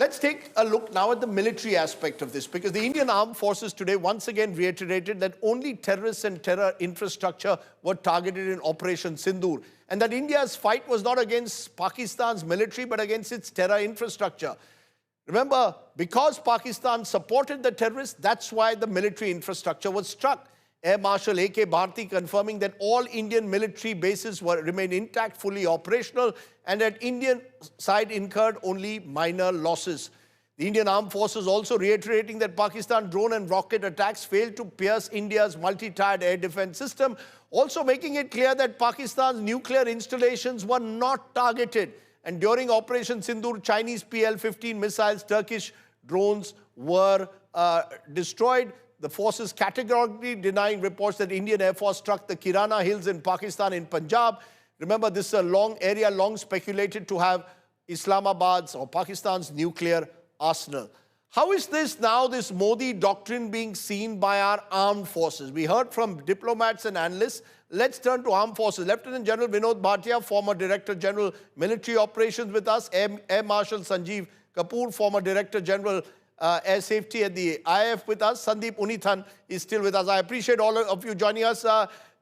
Let's take a look now at the military aspect of this, because the Indian Armed Forces today once again reiterated that only terrorists and terror infrastructure were targeted in Operation Sindoor, and that India's fight was not against Pakistan's military but against its terror infrastructure. Remember, because Pakistan supported the terrorists, that's why the military infrastructure was struck. Air Marshal A.K. Bharti confirming that all Indian military bases remain intact, fully operational, and that Indian side incurred only minor losses. The Indian Armed Forces also reiterating that Pakistan drone and rocket attacks failed to pierce India's multi-tiered air defense system, also making it clear that Pakistan's nuclear installations were not targeted. And during Operation Sindoor, Chinese PL-15 missiles, Turkish drones were destroyed. The forces categorically denying reports that Indian Air Force struck the Kirana Hills in Pakistan in Punjab. Remember, this is a long area, long speculated to have Islamabad's or Pakistan's nuclear arsenal. How is this now, this Modi doctrine being seen by our armed forces? We heard from diplomats and analysts. Let's turn to armed forces. Lieutenant General Vinod Bhatia, former Director General Military Operations with us. Air Marshal Sanjeev Kapoor, former Director General Air Safety at the IAF with us. Sandeep Unithan is still with us. I appreciate all of you joining us.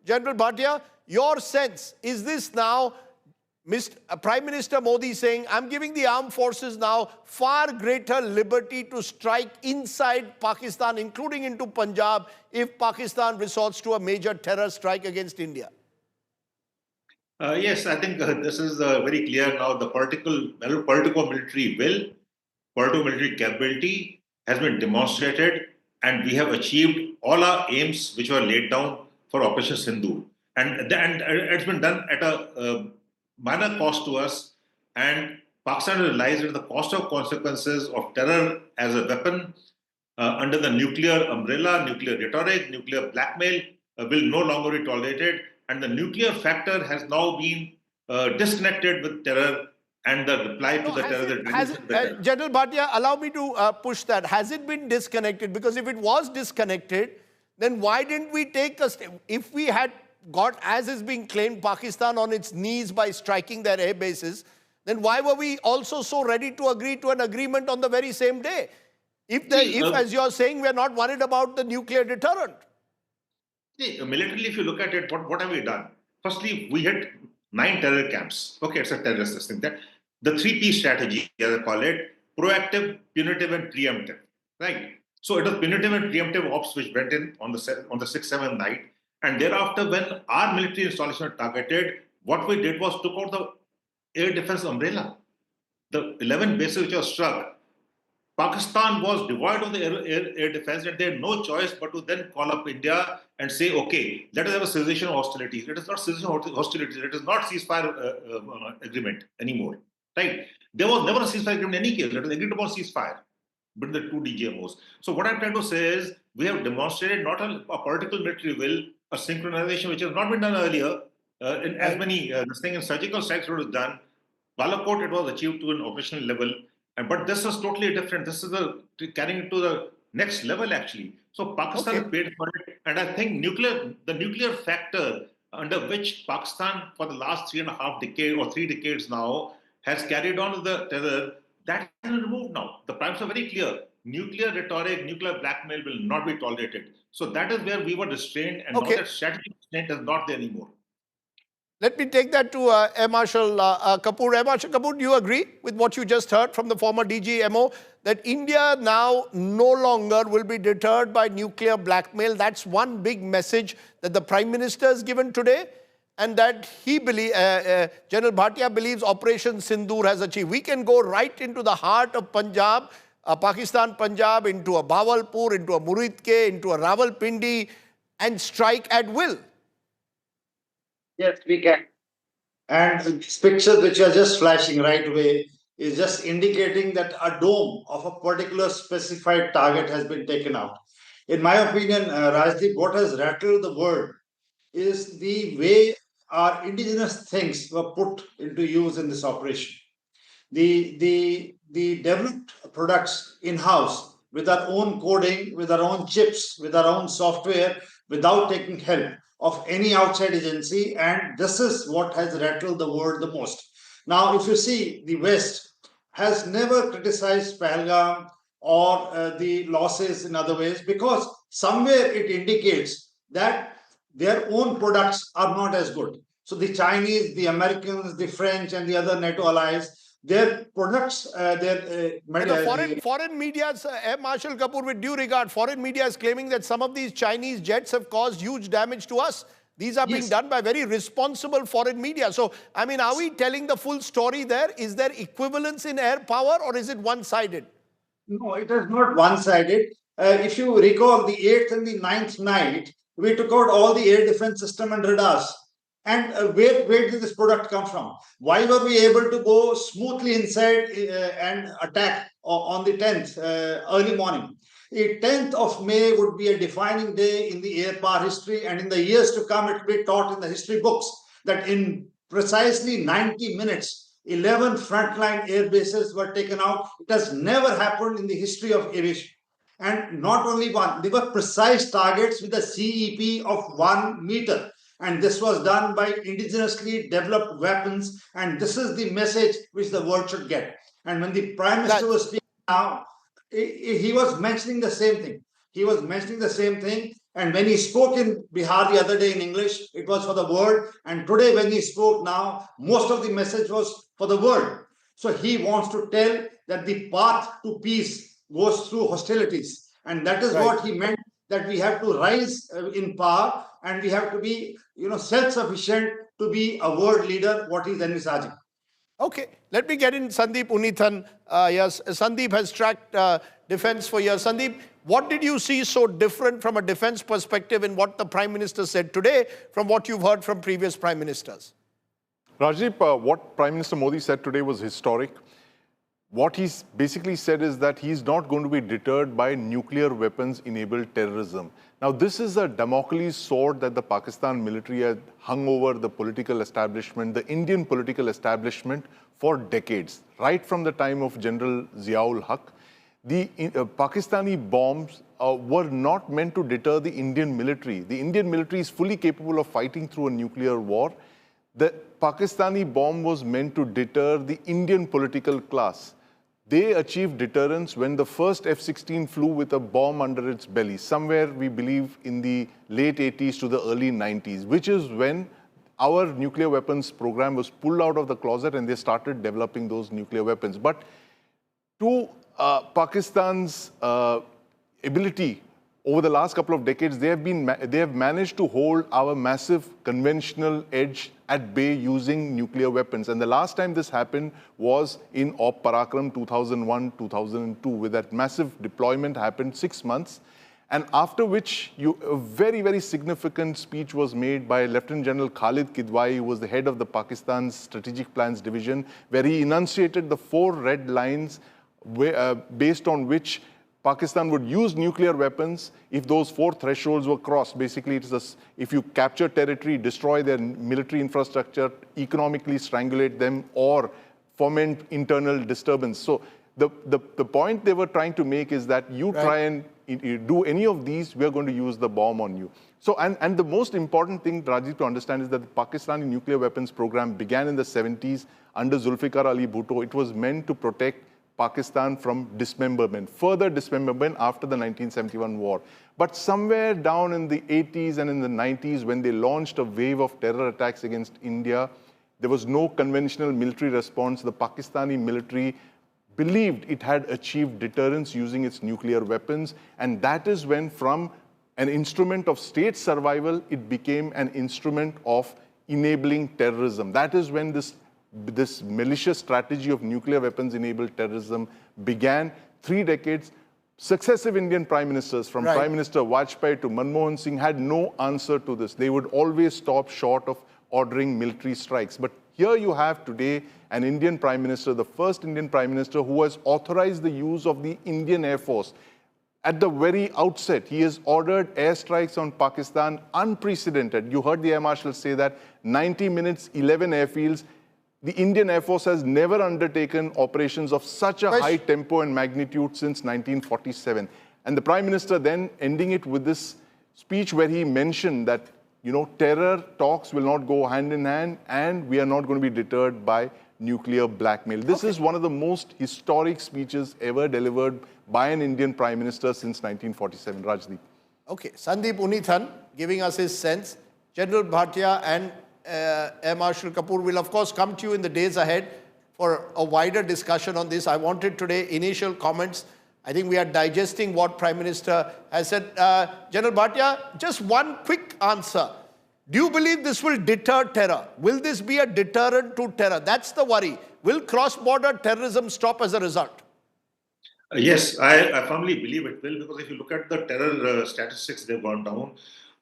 General Bhatia, your sense, is this now Prime Minister Modi saying, I'm giving the armed forces now far greater liberty to strike inside Pakistan, including into Punjab, if Pakistan resorts to a major terror strike against India? Yes, I think this is very clear now. The political military will, political military capability has been demonstrated, and we have achieved all our aims which were laid down for Operation Sindoor. And it's been done at a minor cost to us, and Pakistan realized that the cost of consequences of terror as a weapon under the nuclear umbrella, nuclear rhetoric, nuclear blackmail will no longer be tolerated, and the nuclear factor has now been disconnected with terror and the reply to the terror. General Bhatia, allow me to push that. Has it been disconnected? Because if it was disconnected, then why didn't we take a step? If we had got, as is being claimed, Pakistan on its knees by striking their air bases, then why were we also so ready to agree to an agreement on the very same day? If, as you're saying, we're not worried about the nuclear deterrent. See, militarily, if you look at it, what have we done? Firstly, we hit 9 terror camps. Okay, it's a terrorist thing. That the 3P strategy, as I call it, proactive, punitive, and preemptive. Right? So it was punitive and preemptive ops which went in on the 6th, 7th night. And thereafter, when our military installation was targeted, what we did was took out the air defense umbrella. The 11 bases which were struck, Pakistan was devoid of the air defense, and they had no choice but to then call up India and say, okay, let us have a cessation of hostilities. It is not cessation of hostilities. It is not ceasefire agreement anymore. Right? There was never a ceasefire agreement in any case. Let us agree upon ceasefire between the two DGMOs. So what I'm trying to say is, we have demonstrated not a political military will, a synchronization which has not been done earlier in as many, this thing in surgical strikes was done. Balakot, it was achieved to an operational level. But this is totally different. This is carrying it to the next level, actually. So Pakistan paid for it. And I think the nuclear factor under which Pakistan for the last 3.5 decades or 3 decades now has carried on the terror, that has been removed now. The primes are very clear. Nuclear rhetoric, nuclear blackmail will not be tolerated. So that is where we were restrained, and now that strategic restraint is not there anymore. Let me take that to Air Marshal Kapoor. Air Marshal Kapoor, do you agree with what you just heard from the former DGMO, that India now no longer will be deterred by nuclear blackmail? That's one big message that the Prime Minister has given today, and that he believes, General Bhatia believes Operation Sindoor has achieved. We can go right into the heart of Punjab, Pakistan, Punjab, into a Bawalpur, into a Muridke, into a Rawalpindi, and strike at will. Yes, we can. And this picture which you are just flashing right away is just indicating that a dome of a particular specified target has been taken out. In my opinion, Rajdeep, what has rattled the world is the way our indigenous things were put into use in this operation. The developed products in-house with our own coding, with our own chips, with our own software, without taking help of any outside agency, and this is what has rattled the world the most. Now, if you see the West, has never criticized Pahalgam or the losses in other ways, because somewhere it indicates that their own products are not as good. So the Chinese, the Americans, the French, and the other NATO allies, their products, Foreign media, Air Marshal Kapoor, with due regard, foreign media is claiming that some of these Chinese jets have caused huge damage to us. These are being done by very responsible foreign media. So, I mean, are we telling the full story there? Is there equivalence in air power, or is it one-sided? No, it is not one-sided. If you recall, the 8th and the 9th night, we took out all the air defense system and radars. And where did this product come from? Why were we able to go smoothly inside and attack on the 10th, early morning? The 10th of May would be a defining day in the air power history, and in the years to come, it will be taught in the history books that in precisely 90 minutes, 11 frontline air bases were taken out. It has never happened in the history of aviation. And not only one, they were precise targets with a CEP of 1 meter. And this was done by indigenously developed weapons. And this is the message which the world should get. And when the Prime Minister was speaking now, he was mentioning the same thing. He was mentioning the same thing. And when he spoke in Bihar the other day in English, it was for the world. And today when he spoke now, most of the message was for the world. So he wants to tell that the path to peace goes through hostilities. And that is what he meant, that we have to rise in power and we have to be, self-sufficient to be a world leader, what he's envisaging. Okay, let me get in Sandeep Unithan. Yes, Sandeep has tracked defense for years. Sandeep, what did you see so different from a defense perspective in what the Prime Minister said today from what you've heard from previous Prime Ministers? Rajdeep, what Prime Minister Modi said today was historic. What he's basically said is that he's not going to be deterred by nuclear weapons-enabled terrorism. Now, this is a Damocles sword that the Pakistan military had hung over the political establishment, the Indian political establishment, for decades. Right from the time of General Ziaul Haq, the Pakistani bombs were not meant to deter the Indian military. The Indian military is fully capable of fighting through a nuclear war. The Pakistani bomb was meant to deter the Indian political class. They achieved deterrence when the first F-16 flew with a bomb under its belly, somewhere, we believe, in the late 80s to the early 90s, which is when our nuclear weapons program was pulled out of the closet and they started developing those nuclear weapons. But to Pakistan's ability over the last couple of decades, they have managed to hold our massive conventional edge at bay using nuclear weapons. And the last time this happened was in Op Parakram 2001-2002, where that massive deployment happened 6 months. And after which, a very, very significant speech was made by Lieutenant General Khalid Kidwai, who was the head of the Pakistan's Strategic Plans Division, where he enunciated the 4 red lines based on which Pakistan would use nuclear weapons if those 4 thresholds were crossed. Basically, if you capture territory, destroy their military infrastructure, economically strangulate them, or foment internal disturbance. So the point they were trying to make is that you try and do any of these, we are going to use the bomb on you. So, and the most important thing, Rajdeep, to understand is that the Pakistani nuclear weapons program began in the 70s under Zulfikar Ali Bhutto. It was meant to protect Pakistan from dismemberment, further dismemberment after the 1971 war. But somewhere down in the 80s and in the 90s, when they launched a wave of terror attacks against India, there was no conventional military response. The Pakistani military believed it had achieved deterrence using its nuclear weapons. And that is when, from an instrument of state survival, it became an instrument of enabling terrorism. That is when this malicious strategy of nuclear weapons-enabled terrorism began. 3 decades, successive Indian prime ministers, from Prime Minister Vajpayee to Manmohan Singh, had no answer to this. They would always stop short of ordering military strikes. But here you have today an Indian prime minister, the first Indian prime minister who has authorized the use of the Indian Air Force. At the very outset, he has ordered airstrikes on Pakistan, unprecedented. You heard the Air Marshal say that 90 minutes, 11 airfields. The Indian Air Force has never undertaken operations of such a high tempo and magnitude since 1947. And the Prime Minister then ending it with this speech where he mentioned that, terror talks will not go hand in hand and we are not going to be deterred by nuclear blackmail. This is one of the most historic speeches ever delivered by an Indian Prime Minister since 1947. Rajdeep. Okay, Sandeep Unithan giving us his sense. General Bhatia and Air Marshal Kapoor will of course come to you in the days ahead for a wider discussion on this. I wanted today initial comments. I think we are digesting what Prime Minister has said. General Bhatia, just one quick answer. Do you believe this will deter terror? Will this be a deterrent to terror? That's the worry. Will cross-border terrorism stop as a result? Yes, I firmly believe it will, because if you look at the terror statistics, they've gone down.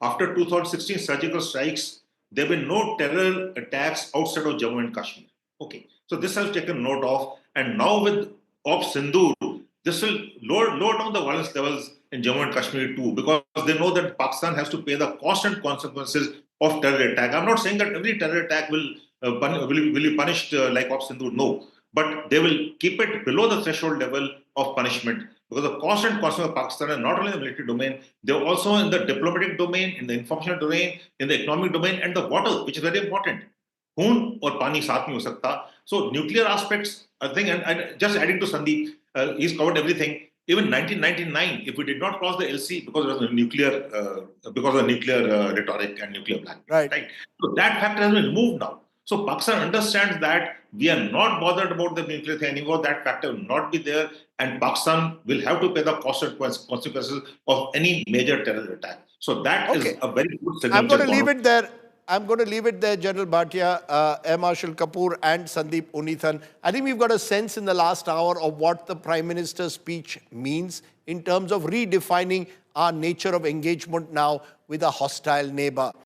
After 2016 surgical strikes, there have been no terror attacks outside of Jammu and Kashmir. Okay, so this has taken note of. And now with Operation Sindoor, this will lower down the violence levels in Jammu and Kashmir too, because they know that Pakistan has to pay the cost and consequences of terror attack. I'm not saying that every terror attack will be punished like Operation Sindoor. No, but they will keep it below the threshold level of punishment, because the cost and consequences of Pakistan are not only in the military domain, they're also in the diplomatic domain, in the information domain, in the economic domain, and the water, which is very important. Hoon or pani saath mein ho sakta. So nuclear aspects, I think, and just adding to Sandeep, he's covered everything. Even 1999, if we did not cross the LC because of the nuclear, rhetoric and nuclear blackmail, right? So that factor has been removed now. So Pakistan understands that we are not bothered about the nuclear thing anymore. That factor will not be there, and Pakistan will have to pay the cost and consequences of any major terror attack. So that is a very good signal. I'm going to leave it there. I'm going to leave it there, General Bhatia, Air Marshal Kapoor and Sandeep Unithan. I think we've got a sense in the last hour of what the Prime Minister's speech means in terms of redefining our nature of engagement now with a hostile neighbor.